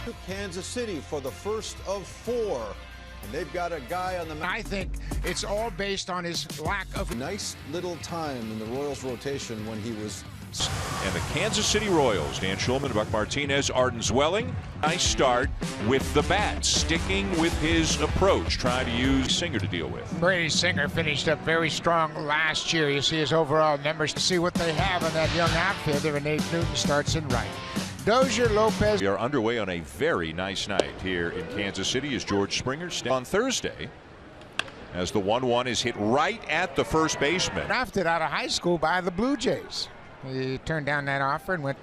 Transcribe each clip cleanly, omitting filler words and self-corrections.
to Kansas City for the first of 4. And they've got a guy on the mound. I think it's all based on his lack of Nice little time in the Royals rotation when he was. And the Kansas City Royals, Dan Schulman, Buck Martinez, Arden Zwelling. Nice start with the bat, sticking with his approach, trying to use Singer to deal with. Brady Singer finished up very strong last year. You see his overall numbers to see what they have on that young outfielder, and Nate Newton starts in right. Dozier, Lopez. We are underway on a very nice night here in Kansas City as George Springer on Thursday as the 1-1 is hit right at the first baseman. Drafted out of high school by the Blue Jays. He turned down that offer and went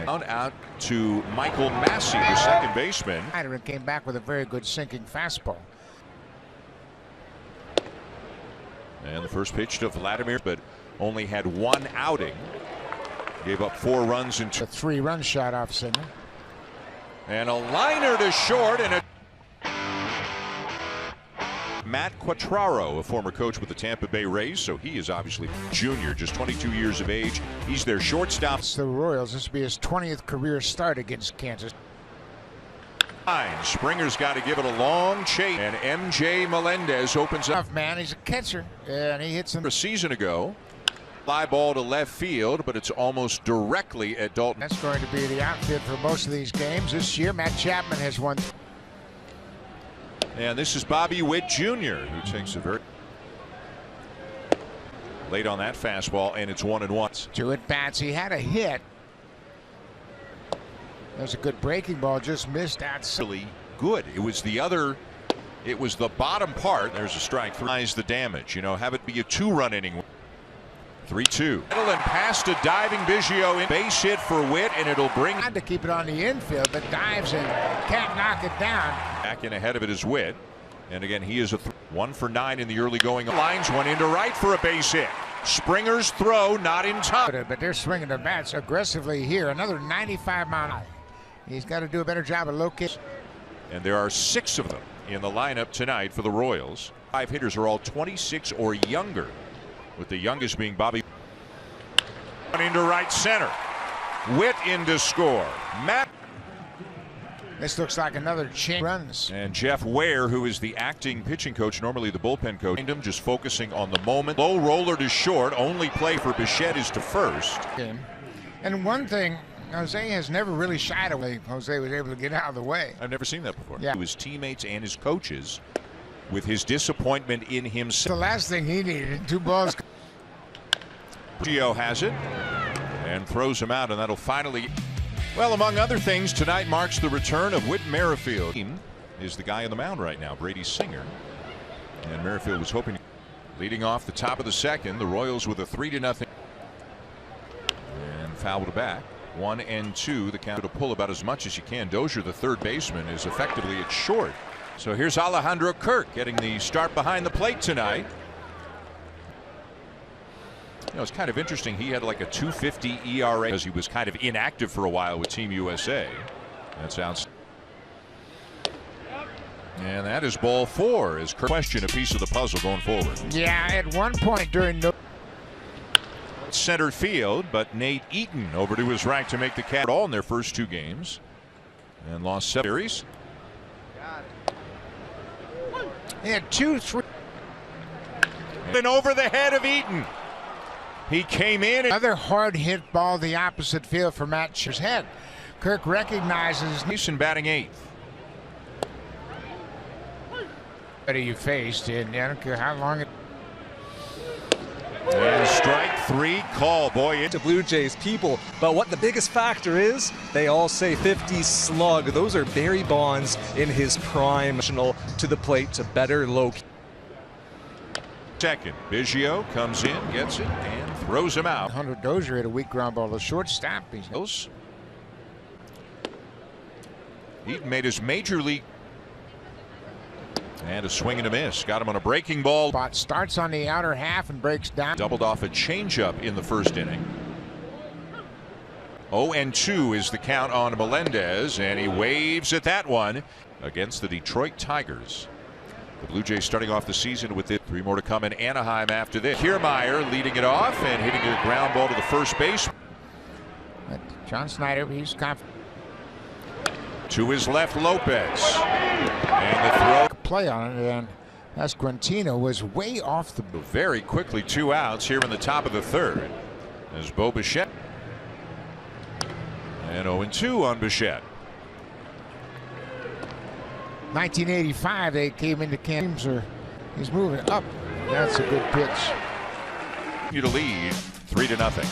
out to Michael Massey, the second baseman. And came back with a very good sinking fastball. And the first pitch to Vladimir, but only had 1 outing. Gave up 4 runs in A 3-run shot off Singer. And a liner to short, and a Matt Quatraro, a former coach with the Tampa Bay Rays, so he is obviously junior, just 22 years of age. He's their shortstop. It's the Royals. This will be his 20th career start against Kansas. Springer's got to give it a long chase, and MJ Melendez opens up. Tough man, he's a catcher, and he hits him. A season ago, fly ball to left field, but it's almost directly at Dalton. That's going to be the outfit for most of these games this year. Matt Chapman has won. And this is Bobby Witt Jr., who takes a very late on that fastball, and it's 1-1. 2 at bats. He had a hit. There's a good breaking ball, just missed outside. Really good. It was the other. It was the bottom part. There's a strike. Minimize the damage. You know, have it be a 2-run inning. 3-2. And past a diving Biggio in base hit for Witt, and it'll bring. Had to keep it on the infield, but dives and can't knock it down. Back in ahead of it is Witt, and again he is a 1 for 9 in the early going. Lines one into right for a base hit. Springer's throw not in time. But they're swinging their bats aggressively here. Another 95-mile. He's got to do a better job of locating. And there are 6 of them in the lineup tonight for the Royals. 5 hitters are all 26 or younger, with the youngest being Bobby. Into right center. Witt in to score. Matt. This looks like another chain runs. And Jeff Ware, who is the acting pitching coach, normally the bullpen coach, just focusing on the moment. Low roller to short. Only play for Bichette is to first. And one thing, Jose has never really shied away. Jose was able to get out of the way. I've never seen that before. Yeah. To his teammates and his coaches with his disappointment in himself. The last thing he needed, 2 balls. Gio has it and throws him out, and that'll finally. Well, among other things, tonight marks the return of Whit Merrifield. Is the guy on the mound right now, Brady Singer. And Merrifield was hoping. Leading off the top of the second, the Royals with a 3-0. And fouled back. 1-2. The count to pull about as much as you can. Dozier, the third baseman, is effectively at short. So here's Alejandro Kirk getting the start behind the plate tonight. You know, it's kind of interesting. He had like a 2.50 ERA because he was kind of inactive for a while with Team USA. That sounds. And that is ball 4. Is Kirk question a piece of the puzzle going forward? Yeah, at one point during the center field, but Nate Eaton over to his right to make the catch all in their first 2 games and lost 7 series. He had 2-3. And over the head of Eaton. He came in. Another hard hit ball the opposite field for Matt Scher's head. Kirk recognizes. Neeson batting 8th. Better you faced, and I don't care how long it. And strike 3 call. Boy, to Blue Jays people, but what the biggest factor is, they all say 50 slug. Those are Barry Bonds in his prime. To the plate to better low. Second, Biggio comes in, gets it, and throws him out. Hunter Dozier had a weak ground ball to shortstop. Eaton made his major league. And a swing and a miss. Got him on a breaking ball. Spot starts on the outer half and breaks down. Doubled off a changeup in the first inning. 0-2 is the count on Melendez, and he waves at that one against the Detroit Tigers. The Blue Jays starting off the season with it. 3 more to come in Anaheim after this. Kiermaier leading it off and hitting a ground ball to the first base. John Snyder, he's confident. To his left, Lopez. And the throw. Play on it, and Esquentino was way off the. Very quickly, 2 outs here in the top of the third. As Bo Bichette. And 0-2 on Bichette. 1985, they came into camp. He's moving up. That's a good pitch. You to lead 3-0.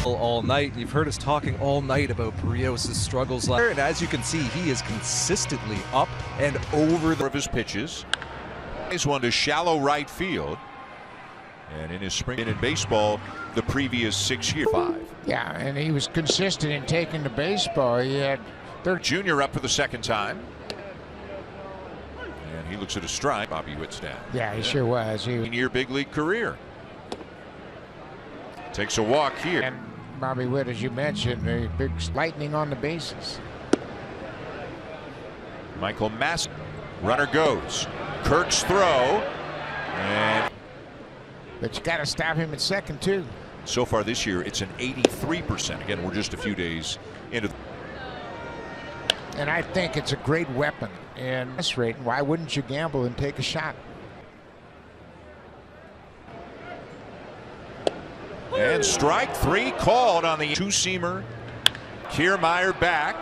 All night. You've heard us talking all night about Berrios' struggles, and as you can see, he is consistently up and over the of his pitches. He's one to shallow right field. And in his spring in baseball, the previous 6 years, 5. Yeah, and he was consistent in taking the baseball. He had Junior up for the second time. And he looks at a strike. Bobby Witt's down. Yeah, he sure was. Year big league career. Takes a walk here. And Bobby Witt, as you mentioned, a big lightning on the bases. Michael Mass. Runner goes. Kirk's throw. And But you got to stop him at second, too. so far this year, it's an 83%. Again, we're just a few days into. And I think it's a great weapon. And this rate, why wouldn't you gamble and take a shot? And strike 3 called on the two-seamer. Kiermaier back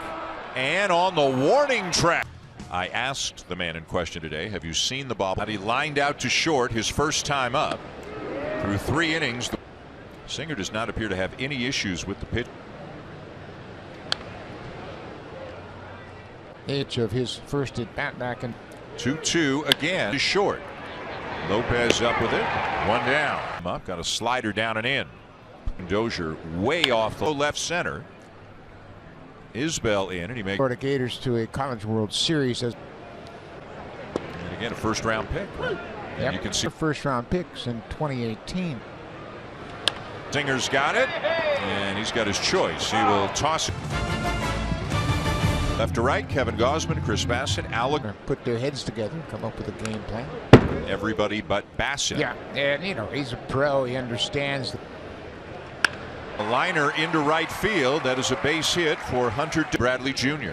and on the warning track. I asked the man in question today, have you seen the bobble? He lined out to short his first time up. Through 3 innings, Singer does not appear to have any issues with the pitch. Each of his first at bat back in 2-2 again to short. Lopez up with it. 1 down. Up, got a slider down and in. Dozier way off the left center. Isbell in, and he makes Florida Gators to a College World Series. And again a first-round pick. Right? Yep. You can see first-round picks in 2018. Singer's got it, and he's got his choice. He will toss it. Left to right, Kevin Gausman, Chris Bassett, Alec. Put their heads together and come up with a game plan. Everybody but Bassett. Yeah, and you know, he's a pro. He understands. A liner into right field. That is a base hit for Hunter Bradley Jr.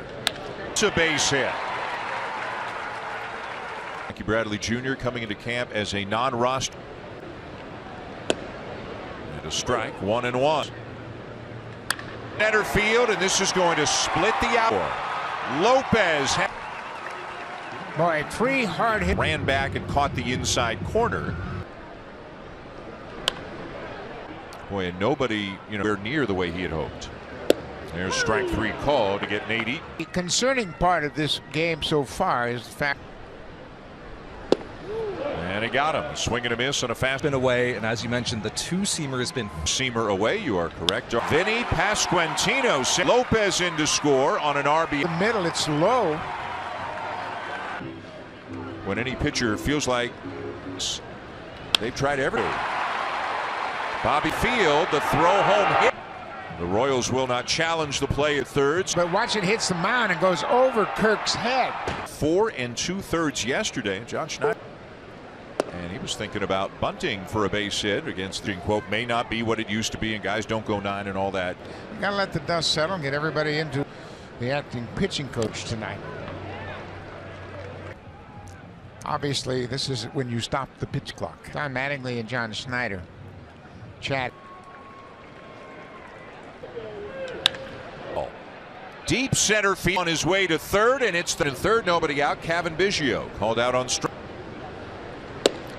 It's a base hit. Frankie Bradley Jr. coming into camp as a non-roster. And a strike, 1-1. Center field, and this is going to split the out. Lopez. Boy, 3 hard hit. Ran back and caught the inside corner. Boy, and nobody, near the way he had hoped. There's strike 3 call to get Nady. The concerning part of this game so far is the fact. And he got him. Swing and a miss on a fast. been away, and as you mentioned, the two-seamer has been Seamer away. You are correct. Vinny Pasquantino. Lopez in to score on an RB. In the middle, it's low. When any pitcher feels like they've tried everything. Bobby Field, the throw home hit. The Royals will not challenge the play at thirds. But watch it hits the mound and goes over Kirk's head. 4 2/3 yesterday. John Schneider. And he was thinking about bunting for a base hit against the quote may not be what it used to be, and guys don't go 9 and all that. You gotta let the dust settle and get everybody into the acting pitching coach tonight. Obviously, this is when you stop the pitch clock. Don Mattingly and John Schneider chat. Deep center field on his way to third, and it's the third, nobody out. Kevin Biggio called out on strike.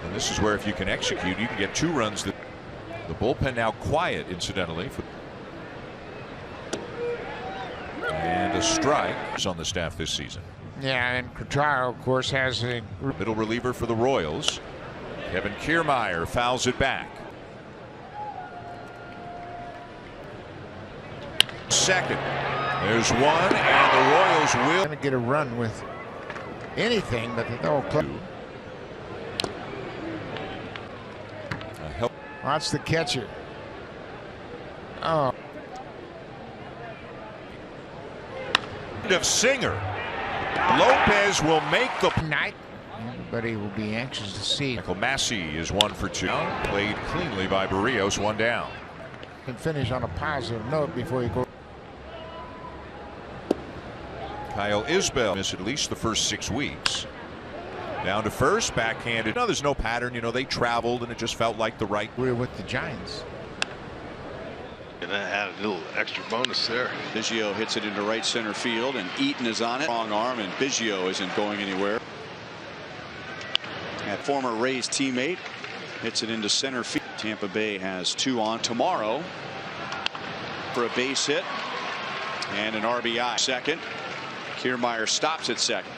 And this is where if you can execute, you can get 2 runs. The bullpen now quiet, incidentally. And a strike is on the staff this season. Yeah, and Quatraro, of course, has a middle reliever for the Royals. Kevin Kiermaier fouls it back. Second. There's one, and the Royals will going to get a run with anything, but they'll play. Watch the catcher. Oh. Of Singer. Lopez will make the night. Everybody will be anxious to see. Michael Massey is 1 for 2. Played cleanly by Berrios, 1 down. Can finish on a positive note before you go. Kyle Isbell missed at least the first 6 weeks. Down to first, backhanded. No, there's no pattern. You know, they traveled and it just felt like the right. We're with the Giants. And that had a little extra bonus there. Biggio hits it into right center field, and Eaton is on it. Strong arm, and Biggio isn't going anywhere. That former Rays teammate hits it into center field. Tampa Bay has 2 on tomorrow for a base hit and an RBI. Second, Kiermaier stops at second.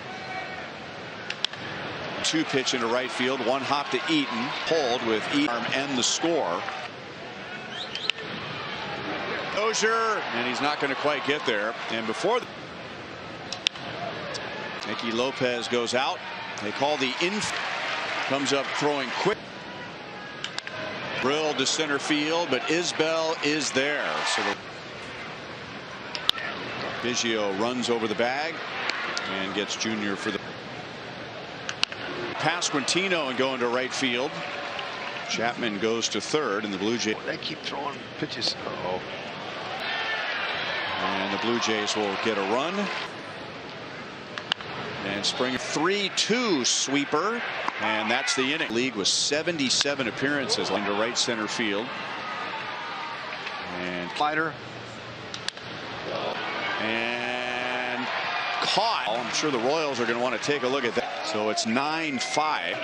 2 pitch into right field, 1 hop to Eaton, pulled with Eaton and the score. Dozier, and he's not going to quite get there. And before Nicky Lopez goes out, they call the infield. Comes up throwing quick. Drilled to center field, but Isbell is there. So Biggio runs over the bag and gets Junior for the past Quintino and going to right field. Chapman goes to third, and the Blue Jays. They keep throwing pitches. Uh-oh. And the Blue Jays will get a run. And Springer 3-2 sweeper, and that's the inning. League with 77 appearances into right center field. And Fighter. And caught. I'm sure the Royals are going to want to take a look at that. So it's 9-5.